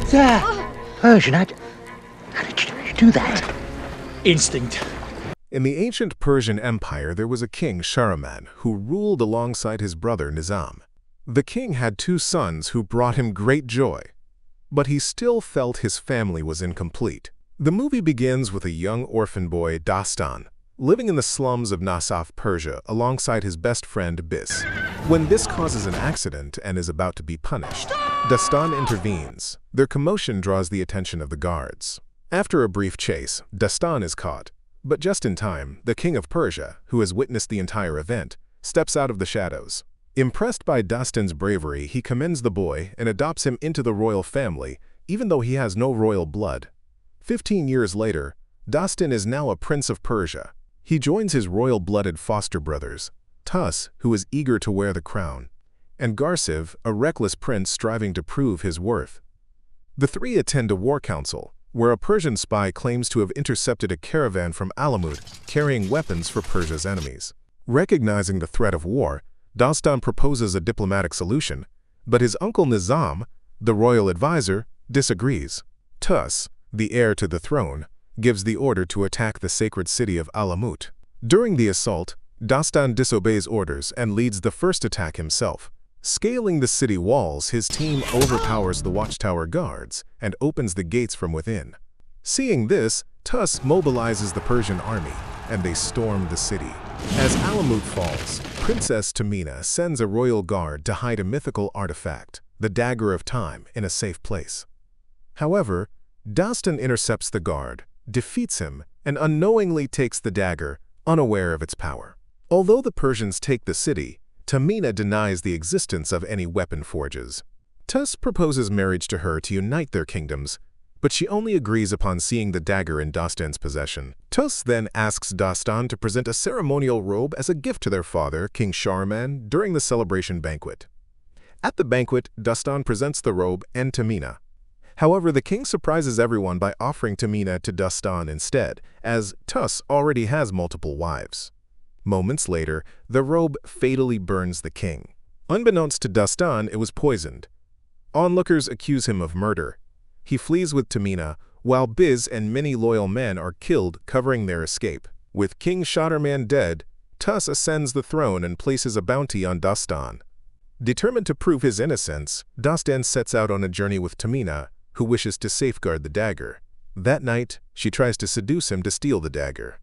Persian, how did you do that? Instinct. In the ancient Persian Empire, there was a king, Shahraman, who ruled alongside his brother Nizam. The king had two sons who brought him great joy, but he still felt his family was incomplete. The movie begins with a young orphan boy, Dastan, living in the slums of Nasaf, Persia, alongside his best friend, Bis. When Bis causes an accident and is about to be punished, Dastan intervenes. Their commotion draws the attention of the guards. After a brief chase, Dastan is caught. But just in time, the king of Persia, who has witnessed the entire event, steps out of the shadows. Impressed by Dastan's bravery, he commends the boy and adopts him into the royal family, even though he has no royal blood. 15 years later, Dastan is now a prince of Persia. He joins his royal-blooded foster brothers, Tus, who is eager to wear the crown, and Garsiv, a reckless prince striving to prove his worth. The three attend a war council, where a Persian spy claims to have intercepted a caravan from Alamut carrying weapons for Persia's enemies. Recognizing the threat of war, Dastan proposes a diplomatic solution, but his uncle Nizam, the royal advisor, disagrees. Tus, the heir to the throne, gives the order to attack the sacred city of Alamut. During the assault, Dastan disobeys orders and leads the first attack himself. Scaling the city walls, his team overpowers the watchtower guards and opens the gates from within. Seeing this, Tus mobilizes the Persian army, and they storm the city. As Alamut falls, Princess Tamina sends a royal guard to hide a mythical artifact, the Dagger of Time, in a safe place. However, Dastan intercepts the guard, defeats him, and unknowingly takes the dagger, unaware of its power. Although the Persians take the city, Tamina denies the existence of any weapon forges. Tus proposes marriage to her to unite their kingdoms, but she only agrees upon seeing the dagger in Dastan's possession. Tus then asks Dastan to present a ceremonial robe as a gift to their father, King Shahraman, during the celebration banquet. At the banquet, Dastan presents the robe and Tamina. However, the king surprises everyone by offering Tamina to Dastan instead, as Tus already has multiple wives. Moments later, the robe fatally burns the king. Unbeknownst to Dastan, it was poisoned. Onlookers accuse him of murder. He flees with Tamina, while Biz and many loyal men are killed, covering their escape. With King Shahraman dead, Tus ascends the throne and places a bounty on Dastan. Determined to prove his innocence, Dastan sets out on a journey with Tamina, who wishes to safeguard the dagger. That night, she tries to seduce him to steal the dagger.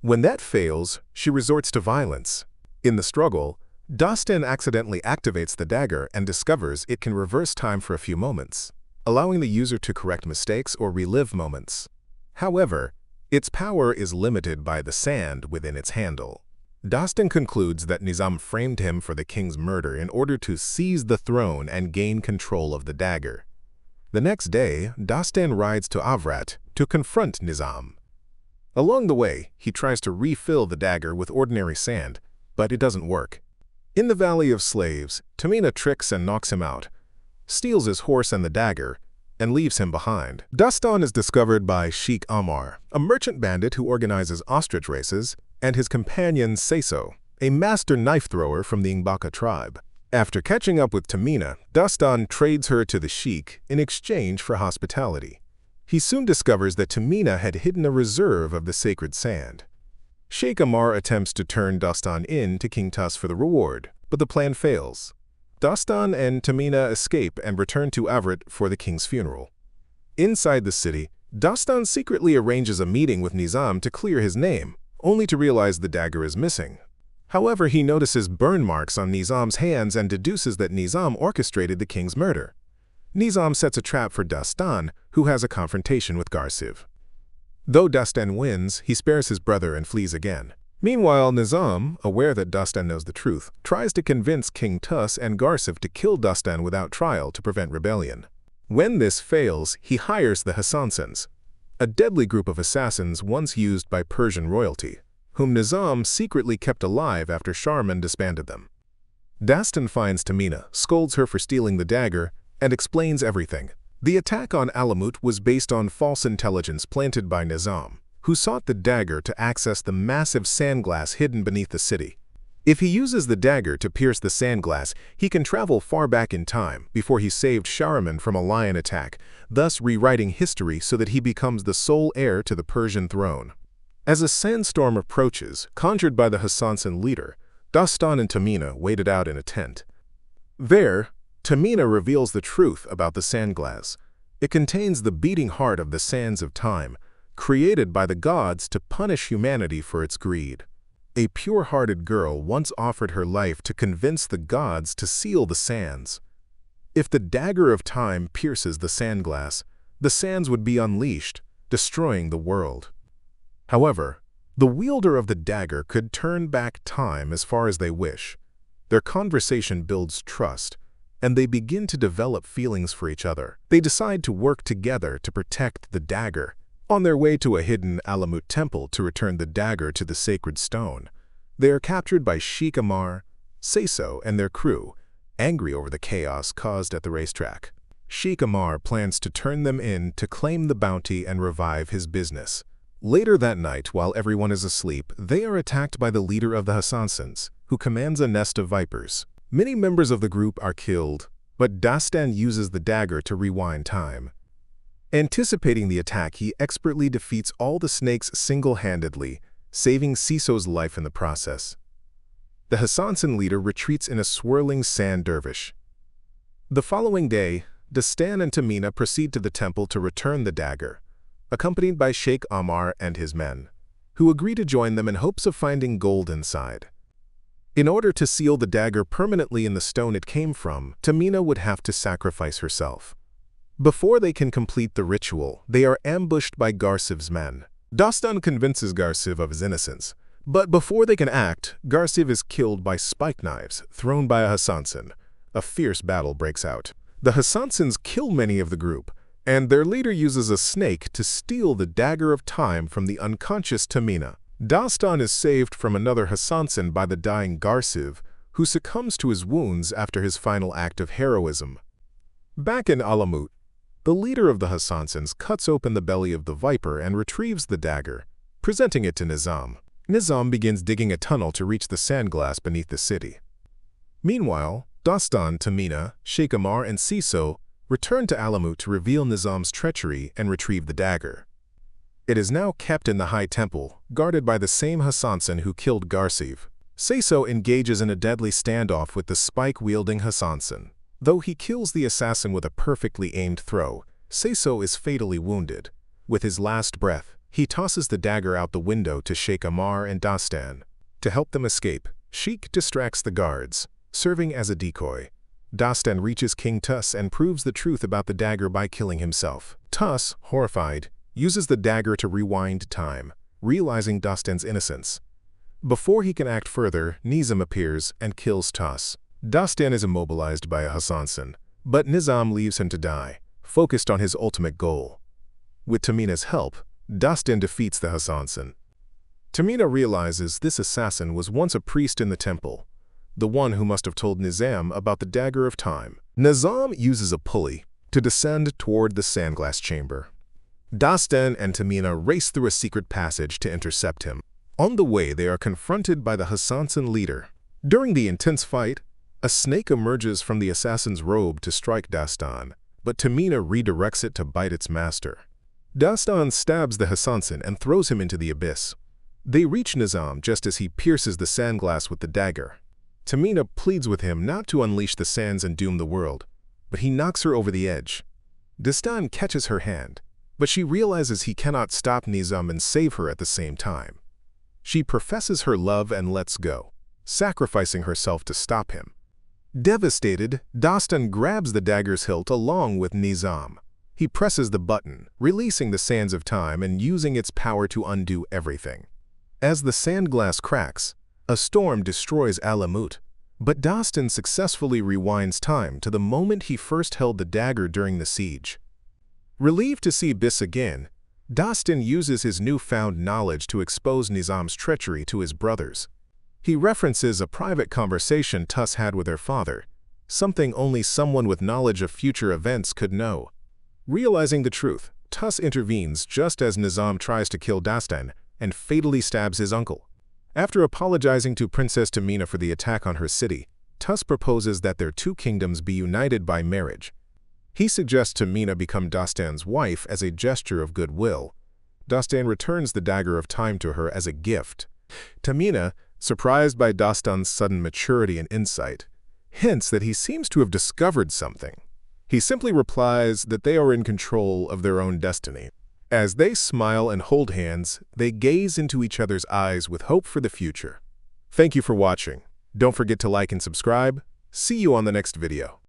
When that fails, she resorts to violence. In the struggle, Dastan accidentally activates the dagger and discovers it can reverse time for a few moments, allowing the user to correct mistakes or relive moments. However, its power is limited by the sand within its handle. Dastan concludes that Nizam framed him for the king's murder in order to seize the throne and gain control of the dagger. The next day, Dastan rides to Avrat to confront Nizam. Along the way, he tries to refill the dagger with ordinary sand, but it doesn't work. In the Valley of Slaves, Tamina tricks and knocks him out, steals his horse and the dagger, and leaves him behind. Dastan is discovered by Sheikh Ammar, a merchant bandit who organizes ostrich races, and his companion Seso, a master knife thrower from the Ngbaka tribe. After catching up with Tamina, Dastan trades her to the Sheikh in exchange for hospitality. He soon discovers that Tamina had hidden a reserve of the sacred sand. Sheikh Ammar attempts to turn Dastan in to King Tus for the reward, but the plan fails. Dastan and Tamina escape and return to Avrat for the king's funeral. Inside the city, Dastan secretly arranges a meeting with Nizam to clear his name, only to realize the dagger is missing. However, he notices burn marks on Nizam's hands and deduces that Nizam orchestrated the king's murder. Nizam sets a trap for Dastan, who has a confrontation with Garsiv. Though Dastan wins, he spares his brother and flees again. Meanwhile, Nizam, aware that Dastan knows the truth, tries to convince King Tus and Garsiv to kill Dastan without trial to prevent rebellion. When this fails, he hires the Hassansins, a deadly group of assassins once used by Persian royalty, whom Nizam secretly kept alive after Shahraman disbanded them. Dastan finds Tamina, scolds her for stealing the dagger, and explains everything. The attack on Alamut was based on false intelligence planted by Nizam, who sought the dagger to access the massive sand glass hidden beneath the city. If he uses the dagger to pierce the sandglass, he can travel far back in time before he saved Shahriman from a lion attack, thus rewriting history so that he becomes the sole heir to the Persian throne. As a sandstorm approaches, conjured by the Hassansan leader, Dastan and Tamina waited out in a tent. There, Tamina reveals the truth about the sandglass. It contains the beating heart of the sands of time, created by the gods to punish humanity for its greed. A pure-hearted girl once offered her life to convince the gods to seal the sands. If the dagger of time pierces the sandglass, the sands would be unleashed, destroying the world. However, the wielder of the dagger could turn back time as far as they wish. Their conversation builds trust, and they begin to develop feelings for each other. They decide to work together to protect the dagger. On their way to a hidden Alamut temple to return the dagger to the sacred stone, they are captured by Sheikh Ammar, Saiso, and their crew, angry over the chaos caused at the racetrack. Sheikh Ammar plans to turn them in to claim the bounty and revive his business. Later that night, while everyone is asleep, they are attacked by the leader of the Hassansans, who commands a nest of vipers. Many members of the group are killed, but Dastan uses the dagger to rewind time. Anticipating the attack, he expertly defeats all the snakes single-handedly, saving Saiso's life in the process. The Hassansan leader retreats in a swirling sand dervish. The following day, Dastan and Tamina proceed to the temple to return the dagger, accompanied by Sheikh Ammar and his men, who agree to join them in hopes of finding gold inside. In order to seal the dagger permanently in the stone it came from, Tamina would have to sacrifice herself. Before they can complete the ritual, they are ambushed by Garsiv's men. Dastan convinces Garsiv of his innocence, but before they can act, Garsiv is killed by spike knives thrown by a Hassansan. A fierce battle breaks out. The Hassansans kill many of the group, and their leader uses a snake to steal the dagger of time from the unconscious Tamina. Dastan is saved from another Hassansan by the dying Garsiv, who succumbs to his wounds after his final act of heroism. Back in Alamut, the leader of the Hassansans cuts open the belly of the viper and retrieves the dagger, presenting it to Nizam. Nizam begins digging a tunnel to reach the sandglass beneath the city. Meanwhile, Dastan, Tamina, Sheikh Ammar, and Saiso return to Alamut to reveal Nizam's treachery and retrieve the dagger. It is now kept in the High Temple, guarded by the same Hassansan who killed Garsiv. Saiso engages in a deadly standoff with the spike-wielding Hassansan. Though he kills the assassin with a perfectly aimed throw, Saiso is fatally wounded. With his last breath, he tosses the dagger out the window to Sheikh Ammar and Dastan. To help them escape, Sheikh distracts the guards, serving as a decoy. Dastan reaches King Tus and proves the truth about the dagger by killing himself. Tus, horrified, uses the dagger to rewind time, realizing Dastan's innocence. Before he can act further, Nizam appears and kills Tus. Dastan is immobilized by a Hassansan, but Nizam leaves him to die, focused on his ultimate goal. With Tamina's help, Dastan defeats the Hassansan. Tamina realizes this assassin was once a priest in the temple, the one who must have told Nizam about the dagger of time. Nizam uses a pulley to descend toward the sandglass chamber. Dastan and Tamina race through a secret passage to intercept him. On the way, they are confronted by the Hassansan leader. During the intense fight, a snake emerges from the assassin's robe to strike Dastan, but Tamina redirects it to bite its master. Dastan stabs the Hassansan and throws him into the abyss. They reach Nizam just as he pierces the sandglass with the dagger. Tamina pleads with him not to unleash the sands and doom the world, but he knocks her over the edge. Dastan catches her hand, but she realizes he cannot stop Nizam and save her at the same time. She professes her love and lets go, sacrificing herself to stop him. Devastated, Dastan grabs the dagger's hilt along with Nizam. He presses the button, releasing the sands of time and using its power to undo everything. As the sandglass cracks, a storm destroys Alamut, but Dastan successfully rewinds time to the moment he first held the dagger during the siege. Relieved to see Biss again, Dastan uses his newfound knowledge to expose Nizam's treachery to his brothers. He references a private conversation Tus had with her father, something only someone with knowledge of future events could know. Realizing the truth, Tus intervenes just as Nizam tries to kill Dastan and fatally stabs his uncle. After apologizing to Princess Tamina for the attack on her city, Tus proposes that their two kingdoms be united by marriage. He suggests Tamina become Dastan's wife as a gesture of goodwill. Dastan returns the Dagger of Time to her as a gift. Tamina, surprised by Dastan's sudden maturity and insight, hints that he seems to have discovered something. He simply replies that they are in control of their own destiny. As they smile and hold hands, they gaze into each other's eyes with hope for the future. Thank you for watching. Don't forget to like and subscribe. See you on the next video.